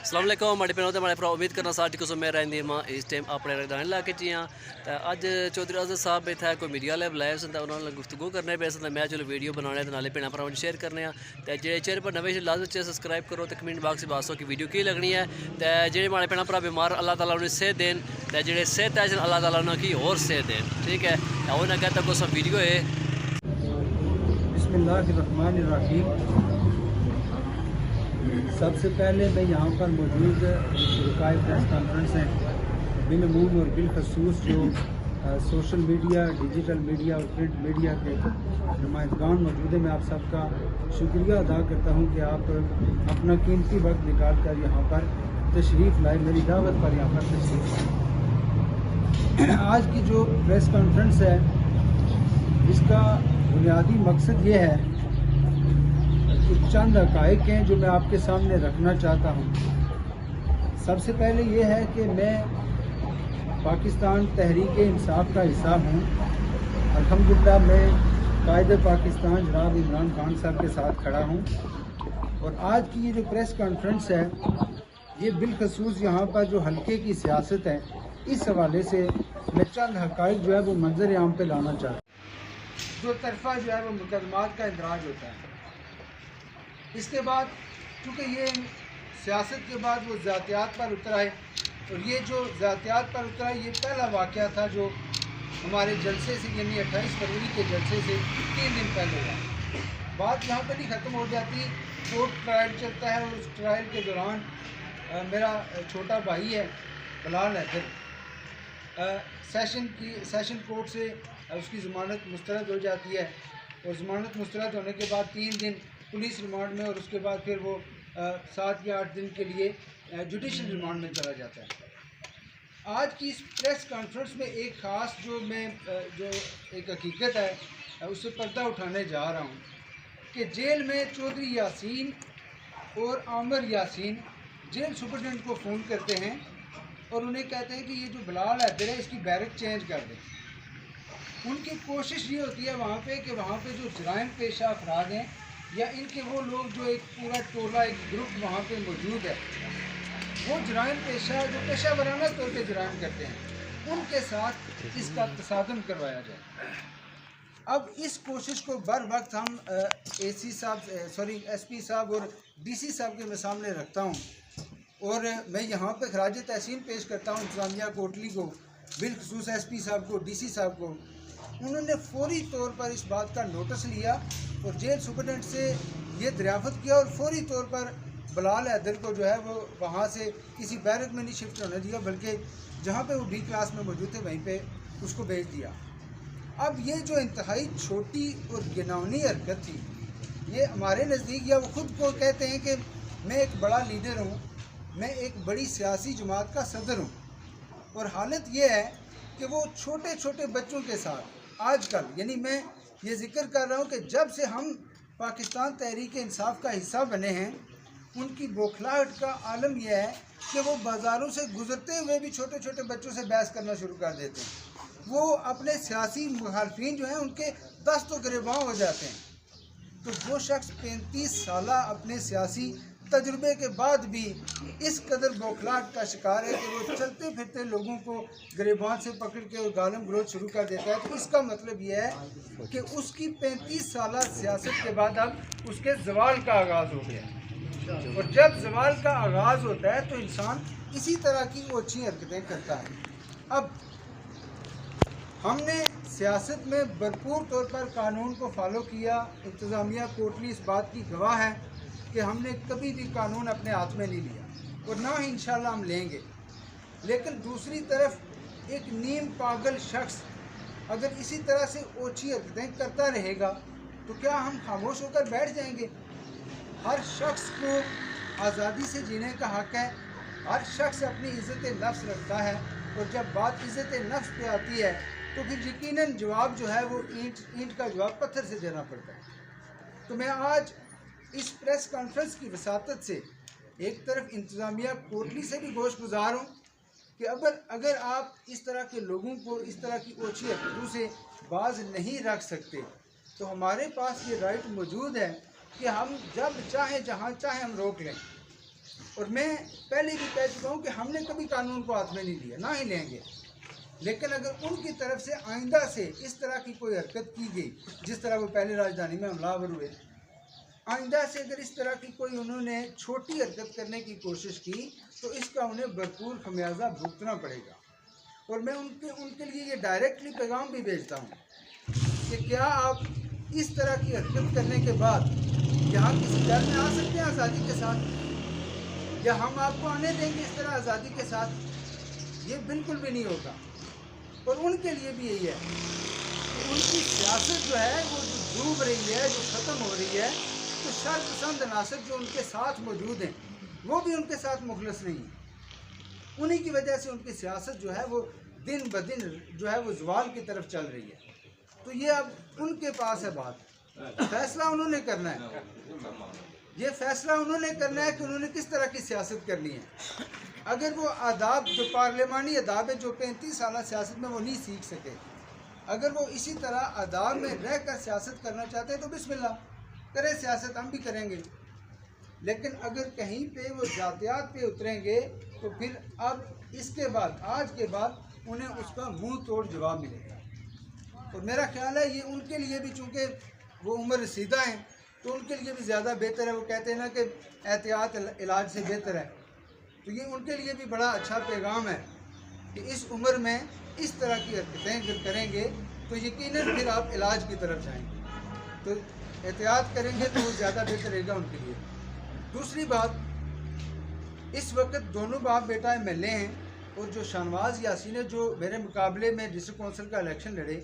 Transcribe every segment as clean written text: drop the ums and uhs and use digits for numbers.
अस्सलाम वालेकुम हमारे पे हमारे भरा उम्मीद करना सारी कुछ मैं रहंदी मां इस टाइम अपने रगदान इलाके च हां ते अज चौधरी आज़द साहब इत्थै कोई मीडिया आह्ले बुलाए सन ते उन्हां नाल गुफ्तगू करने पे सन ते मैं चलो वीडियो बनाने ते नाले भैणां भरावां शेयर करने ते जेह्ड़े चैनल पर नमें लाजमी च सब्सक्राइब करो ते कमेंट बाक्स च दस्सो कि वीडियो की लगनी है ते जेह्ड़े हमारे भैणां भरा बीमार अल्लाह ताला उन्हें सेहत देन ते जेह्ड़े सेहत है अल्लाह ताला उन्हें होर सेहत देन। ठीक है हून अग्गें तक कुछ वीडियो है। बिस्मिल्लाहिर्रहमानिर्रहीम। सबसे पहले मैं यहाँ पर मौजूद शुरकाए प्रेस कॉन्फ्रेंस हैं बिलमूम और बिलखसूस जो सोशल मीडिया, डिजिटल मीडिया और प्रिंट मीडिया के नुमाइंदगान मौजूद हैं। मैं आप सबका शुक्रिया अदा करता हूँ कि आप अपना कीमती वक्त निकाल कर यहाँ पर तशरीफ़ लाए, मेरी दावत पर यहाँ पर तशरीफ़ लाए। आज की जो प्रेस कॉन्फ्रेंस है इसका बुनियादी मकसद ये है कि चंद हक़ाइक़ हैं जो मैं आपके सामने रखना चाहता हूँ। सबसे पहले ये है कि मैं पाकिस्तान तहरीक इंसाफ का हिस्सा हूँ। अल्हम्दुलिल्लाह मैं कायद पाकिस्तान जनाब इमरान खान साहब के साथ खड़ा हूँ और आज की ये जो प्रेस कॉन्फ्रेंस है ये बिलखसूस यहाँ पर जो हल्के की सियासत है इस हवाले से मैं चंद हक़ाइक़ जो है वो मंजर आम पे लाना चाहता हूँ। जो तरफा जो है वो मुकदमात का इंदराज होता है, इसके बाद चूँकि ये सियासत के बाद वो ज़ातियात पर उतरा है और ये जो ज़ातियात पर उतरा है ये पहला वाक़या था जो हमारे जलसे से यानी 28 फरवरी के जलसे से 3 दिन पहले हुआ। बात यहाँ पर नहीं ख़त्म हो जाती, कोर्ट ट्रायल चलता है और उस ट्रायल के दौरान मेरा छोटा भाई है बिलाल हैदर, सेशन कोर्ट से उसकी ज़मानत मुस्तरद हो जाती है और ज़मानत मुस्तरद होने के बाद 3 दिन पुलिस रिमांड में और उसके बाद फिर वो 7 या 8 दिन के लिए जुडिशल रिमांड में चला जाता है। आज की इस प्रेस कॉन्फ्रेंस में एक ख़ास जो एक हकीकत है उससे पर्दा उठाने जा रहा हूँ कि जेल में चौधरी यासीन और आमिर यासीन जेल सुपरटेंडेंट को फ़ोन करते हैं और उन्हें कहते हैं कि ये जो बिलाल हैदर है इसकी बैरक चेंज कर दें। उनकी कोशिश ये होती है वहाँ पे कि वहाँ पे जो जराइम पेशा अफराद हैं या इनके वो लोग जो एक पूरा टोला एक ग्रुप वहाँ पे मौजूद है वो जराइम पेशा जो पेशा वराना तौर पर जराइम करते हैं उनके साथ इसका तसादम करवाया जाए। अब इस कोशिश को बर वक्त हम एसपी साहब और डीसी साहब के मैं सामने रखता हूँ और मैं यहाँ पे खराज तहसीन पेश करता हूँ इंतज़ामिया कोटली को, बिलखसूस एसपी साहब को, डीसी साहब को। उन्होंने फौरी तौर पर इस बात का नोटिस लिया और जेल सुपरटेंडेंट से ये दरियाफ़त किया और फौरी तौर पर बिलाल हैदर को जो है वो वहाँ से किसी बैरक में नहीं शिफ्ट होने दिया बल्कि जहाँ पे वो बी क्लास में मौजूद थे वहीं पे उसको भेज दिया। अब ये जो इंतहाई छोटी और घिनौनी हरकत थी ये हमारे नज़दीक, या वो खुद को कहते हैं कि मैं एक बड़ा लीडर हूँ, मैं एक बड़ी सियासी जमात का सदर हूँ, और हालत ये है कि वो छोटे छोटे बच्चों के साथ आजकल, यानी मैं ये जिक्र कर रहा हूँ कि जब से हम पाकिस्तान तहरीक इंसाफ का हिस्सा बने हैं उनकी बौखलाहट का आलम यह है कि वो बाज़ारों से गुजरते हुए भी छोटे छोटे बच्चों से बहस करना शुरू कर देते हैं। वो अपने सियासी मुखालफिन जो हैं उनके दस्तों गिरबां हो जाते हैं। तो वो शख्स 35 साल अपने सियासी तजुर्बे के बाद भी इस कदर बौखलाहट का शिकार है कि वो चलते फिरते लोगों को गिरबान से पकड़ के गालम गलोच शुरू कर देता है। तो इसका मतलब यह है कि उसकी 35 साल सियासत के बाद अब उसके जवाल का आगाज़ हो गया, और जब जवाल का आगाज़ होता है तो इंसान इसी तरह की ओछी हरकतें करता है। अब हमने सियासत में भरपूर तौर पर कानून को फॉलो किया। इंतज़ामिया कोटली इस बात की गवाह है कि हमने कभी भी कानून अपने हाथ में नहीं लिया और ना ही इंशाल्लाह हम लेंगे। लेकिन दूसरी तरफ एक नीम पागल शख्स अगर इसी तरह से ओछी हरकतें करता रहेगा तो क्या हम खामोश होकर बैठ जाएंगे? हर शख्स को आज़ादी से जीने का हक़ है, हर शख्स अपनी इज़्ज़त नफ्स रखता है, और जब बात इज़्ज़त नफ्स पे आती है तो फिर यकीनन जवाब जो है वो ईंट का जवाब पत्थर से देना पड़ता है। तो मैं आज इस प्रेस कॉन्फ्रेंस की वसातत से एक तरफ इंतज़ामिया कोटली से भी गोश गुजार हूँ कि अगर आप इस तरह के लोगों को इस तरह की ओछी हरकतों से बाज नहीं रख सकते तो हमारे पास ये राइट मौजूद है कि हम जब चाहे जहाँ चाहे हम रोक लें। और मैं पहले भी कह चुका हूँ कि हमने कभी कानून को हाथ में नहीं लिया, ना ही लेंगे। लेकिन अगर उनकी तरफ से आइंदा से इस तरह की कोई हरकत की गई, जिस तरह वो पहले राजधानी में हमलावर हुए, आइंदा से अगर इस तरह की कोई उन्होंने छोटी हरकत करने की कोशिश की तो इसका उन्हें भरपूर खमियाजा भुगतना पड़ेगा। और मैं उनके लिए ये डायरेक्टली पैगाम भी भेजता हूँ कि क्या आप इस तरह की हरकत करने के बाद यहाँ किसी घर में आ सकते हैं आज़ादी के साथ, या हम आपको आने देंगे इस तरह आज़ादी के साथ? ये बिल्कुल भी नहीं होगा। और उनके लिए भी यही है कि उनकी सियासत जो है वो जो डूब रही है, जो ख़त्म हो रही है, तो शर पसंद नासिर जो उनके साथ मौजूद हैं वो भी उनके साथ मुखलस नहीं है। उन्हीं की वजह से उनकी सियासत जो है वो दिन ब दिन जो है वो ज़वाल की तरफ चल रही है। तो ये अब उनके पास है बात, फैसला उन्होंने करना है। ये फैसला उन्होंने करना है कि उन्होंने किस तरह की सियासत करनी है। अगर वो आदाब जो पार्लिमानी आदाब है जो 35 साल सियासत में वो नहीं सीख सके, अगर वो इसी तरह आदाब में रह कर सियासत करना चाहते हैं तो बिस्मिल्लाह करें, सियासत हम भी करेंगे। लेकिन अगर कहीं पे वो जातियात पे उतरेंगे तो फिर अब इसके बाद, आज के बाद उन्हें उसका मुंह तोड़ जवाब मिलेगा। और मेरा ख्याल है ये उनके लिए भी, चूँकि वो उम्र रसीदा हैं, तो उनके लिए भी ज़्यादा बेहतर है। वो कहते हैं ना कि एहतियात इलाज से बेहतर है। तो ये उनके लिए भी बड़ा अच्छा पैगाम है कि इस उम्र में इस तरह की हरकतें अगर करेंगे तो यकीनन फिर आप इलाज की तरफ जाएंगे। तो एहतियात करेंगे तो वो ज़्यादा बेहतर रहेगा उनके लिए। दूसरी बात, इस वक्त दोनों बाप बेटा MLA हैं और जो शाहनवाज यासीन है जो मेरे मुकाबले में डिस्ट्रिक्ट काउंसिल का इलेक्शन लड़े,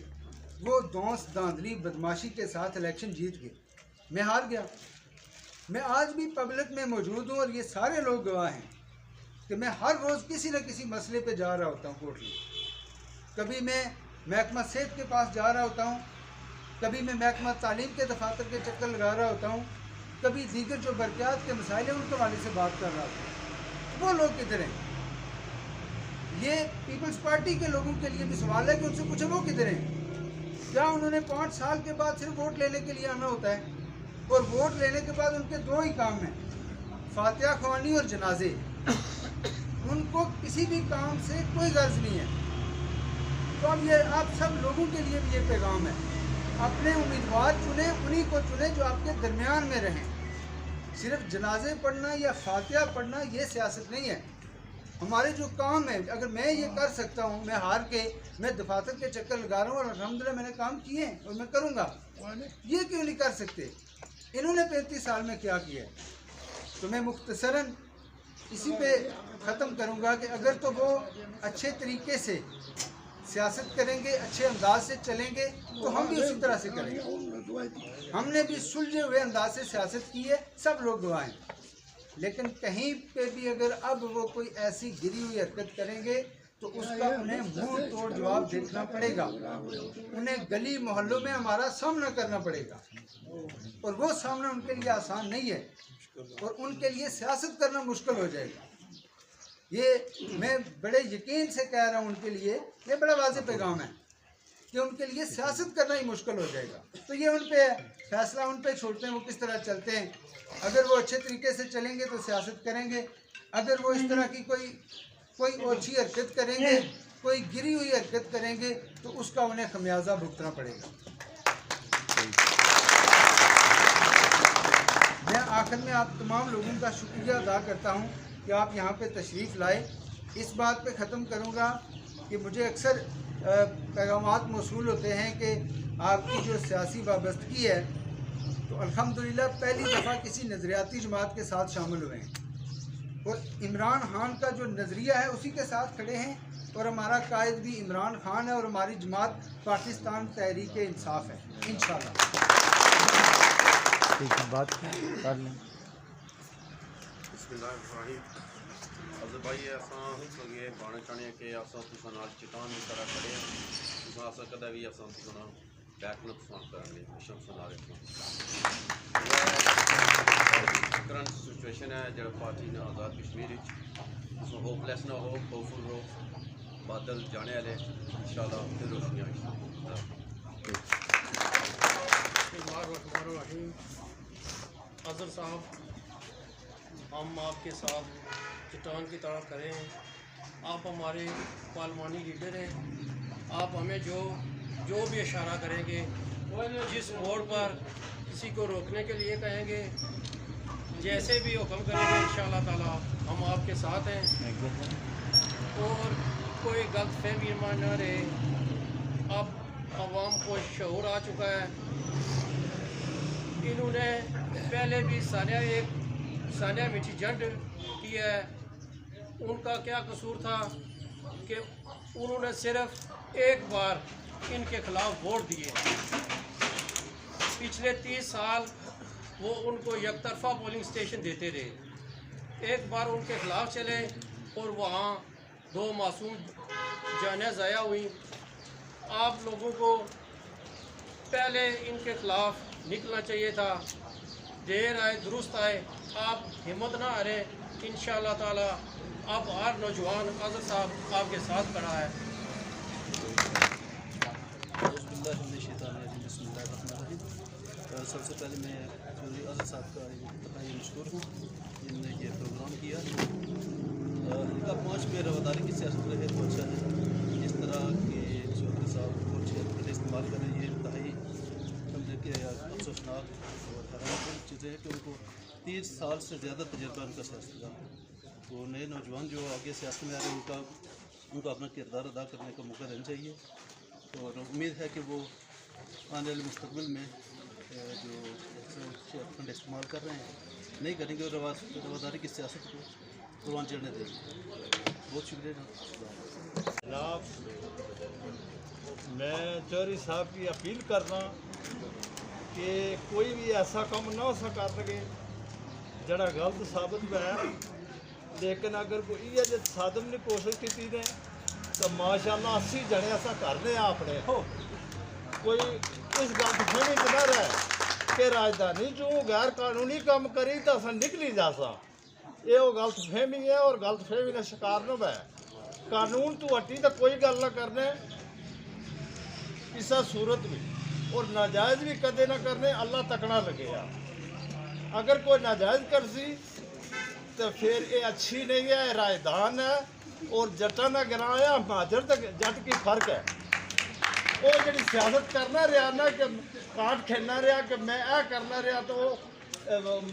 वो दौंस धांधली बदमाशी के साथ इलेक्शन जीत गए, मैं हार गया। मैं आज भी पब्लिक में मौजूद हूँ और ये सारे लोग गवाह हैं कि मैं हर रोज़ किसी न किसी मसले पे जा रहा होता हूँ कोर्ट में। कभी मैं महकमा सेहत के पास जा रहा होता हूँ, कभी मैं महकमा तालीम के दफातर के चक्कर लगा रहा होता हूँ, कभी दीगर जो बरक़ियात के मसाइल हैं उनके वाले से बात कर रहा होता हूँ। वो लोग किधर हैं? ये पीपल्स पार्टी के लोगों के लिए भी सवाल है कि उनसे पूछे वो किधर हैं? क्या उन्होंने 5 साल के बाद सिर्फ वोट लेने के लिए आना होता है? और वोट लेने के बाद उनके 2 ही काम हैं, फातिहा ख्वानी और जनाजे। उनको किसी भी काम से कोई गर्ज नहीं है। तो अब ये आप सब लोगों के लिए भी ये पैगाम है, अपने उम्मीदवार चुने, उन्हीं को चुने जो आपके दरमियान में रहें। सिर्फ जनाजे पढ़ना या फातिहा पढ़ना ये सियासत नहीं है। हमारे जो काम है, अगर मैं ये कर सकता हूँ, मैं हार के मैं दफातर के चक्कर लगा रहा हूँ और अल्हम्दुलिल्लाह मैंने काम किए हैं और मैं करूँगा, ये क्यों नहीं कर सकते? इन्होंने 35 साल में क्या किया? तो मैं मुख्तसरन इसी पे ख़त्म करूँगा कि अगर तो वो अच्छे तरीके से सियासत करेंगे, अच्छे अंदाज से चलेंगे, तो हम भी उसी तरह से करेंगे। हमने भी सुलझे हुए अंदाज से सियासत की है, सब लोग गवाह हैं। लेकिन कहीं पे भी अगर अब वो कोई ऐसी गिरी हुई हरकत करेंगे तो उसका उन्हें मुंह तोड़ जवाब देखना पड़ेगा। उन्हें गली मोहल्लों में हमारा सामना करना पड़ेगा और वो सामना उनके लिए आसान नहीं है और उनके लिए सियासत करना मुश्किल हो जाएगा। ये मैं बड़े यकीन से कह रहा हूँ, उनके लिए ये बड़ा वाज़ेह पैगाम है कि उनके लिए सियासत करना ही मुश्किल हो जाएगा। तो ये उन पे है, फैसला उन पे छोड़ते हैं वो किस तरह चलते हैं। अगर वो अच्छे तरीके से चलेंगे तो सियासत करेंगे, अगर वो इस तरह की कोई ओछी हरकत करेंगे, कोई गिरी हुई हरकत करेंगे तो उसका उन्हें खमियाजा भुगतना पड़ेगा। मैं आखिर में आप तमाम लोगों का शुक्रिया अदा करता हूँ कि आप यहाँ पे तशरीफ़ लाए। इस बात पे ख़त्म करूँगा कि मुझे अक्सर पैगामात मौसूल होते हैं कि आपकी जो सियासी वाबस्तगी है, तो अल्हम्दुलिल्लाह पहली दफ़ा किसी नज़रियाती जमात के साथ शामिल हुए हैं और इमरान खान का जो नज़रिया है उसी के साथ खड़े हैं और हमारा कायद भी इमरान खान है और हमारी जमात पाकिस्तान तहरीक इंसाफ है, इंशाअल्लाह। बात कर लें। अज़र भाई असां ये पाने चाहने कि असां तुसां नाल चिटान की तरह खड़े हैं, तुसां असां कदा भी असां तुसां नाल बैक न तुसां करने मिशन सुना रहे थे। करंट सिचुएशन है जो पार्टी ने आज़ाद कश्मीर तुसां होपलेस ना हो, होपफुल हो, बादल जाने वाले इंशाअल्लाह फिर रोशनी आई। अज़र साहब हम आपके साथ चट्टान की तरह खड़े हैं। आप हमारे पार्लिमानी लीडर हैं। आप हमें जो भी इशारा करेंगे, जिस मोड़ पर किसी को रोकने के लिए कहेंगे, जैसे भी हुक्म करेंगे, इंशाअल्लाह ताला हम आपके साथ हैं। और कोई गलत फहमी न रहे। अब आवाम को शऊर आ चुका है। इन्होंने पहले भी सानिया मिर्ची जंड किया है। उनका क्या कसूर था कि उन्होंने सिर्फ एक बार इनके खिलाफ वोट दिए। पिछले 30 साल वो उनको एकतरफा पोलिंग स्टेशन देते रहे। एक बार उनके खिलाफ चले और वहाँ 2 मासूम जानें ज़ाया हुई। आप लोगों को पहले इनके खिलाफ निकलना चाहिए था। देर आए दुरुस्त आए, आप हिम्मत ना हारे। इंशाअल्लाह ताला अब हर नौजवान आज़र साहब आपके साथ खड़ा है। सबसे पहले मैं चौधरी आज़र साहब का ये मशहूर हूँ जिनने ये प्रोग्राम किया। इनका 5 में रवादारी की सियासत रहे तो अच्छा है। इस तरह के चौधरी साहब को अच्छे इस्तेमाल करें, ये इंतहाई समझे कि अफसोसनाक और हैरान चीज़ें हैं कि उनको 30 साल से ज़्यादा तजुर्बा उनका सियासत का। तो नए नौजवान जो आगे सियासत में आ रहे हैं उनको अपना किरदार अदा करने का मौका देना चाहिए। और उम्मीद है कि वो आने वाले मुस्तकबिल में जो फंड इस्तेमाल कर रहे हैं नहीं करेंगे और रवादारी की सियासत को परवान चढ़ने देंगे। बहुत शुक्रिया जनाब। मैं चौधरी साहब की अपील करना कि कोई भी ऐसा काम ना हो कर लगे जड़ा गलत साबित हुआ। लेकिन अगर कोई ये साधन ने कोशिश की ने तो माशाअल्लाह 80 जने ऐसा करने अपने हो। कोई इस गलत फहमी च न रहे कि राजधानी जो गैर कानूनी काम करी तो अस निकली जासा। ये वो गलत फहमी है और गलत फहमी का शिकार न है। कानून तू हटी तो कोई गल ना करने किसी सूरत भी, और नाजायज़ भी कदे ना करने अल्लाह तकना लगे। अगर कोई नाजायज़ कर सी तो फिर ये अच्छी नहीं है, राजधान है। और जटा ना गिराया महाजर तक जट की फर्क है। वो जी सियासत करना रहा ना कि काट खेलना रहा कि मैं यह करना रहा तो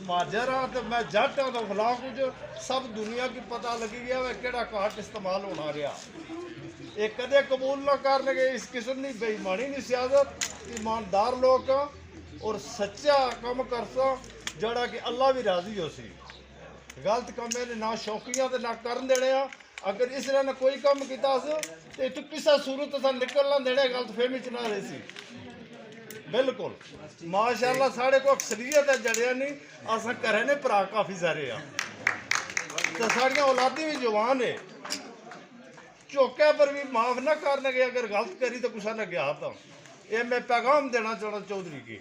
महाजर हाँ तो मैं जट हाँ तो फलां कुछ सब दुनिया की पता लगी गया वह कि काट इस्तेमाल होना रहा। ये कदे कबूल ना कर लगे इस किस्म की बेईमानी नहीं सियासत। ईमानदार लोग का और सच्चा काम करसा जड़ा कि अल्लाह भी राजी हो सी। गलत काम ने ना शौकियां तो ना कर देने। अगर इसने ना कोई काम किया तो इतों किसी सूरत अस निकलना देने गलत फहमी च ना रही सी। बिल्कुल माशाअल्लाह साढ़े को अक्सरियत है जड़िया नहीं अस घरें ने भरा काफ़ी सारे तो साड़ियाँ औलादी भी जवान है। चौके पर भी माफ़ ना करने गए अगर गलत करी तो कुछ ना गया। तो ये मैं पैगाम देना चाहता चौधरी की।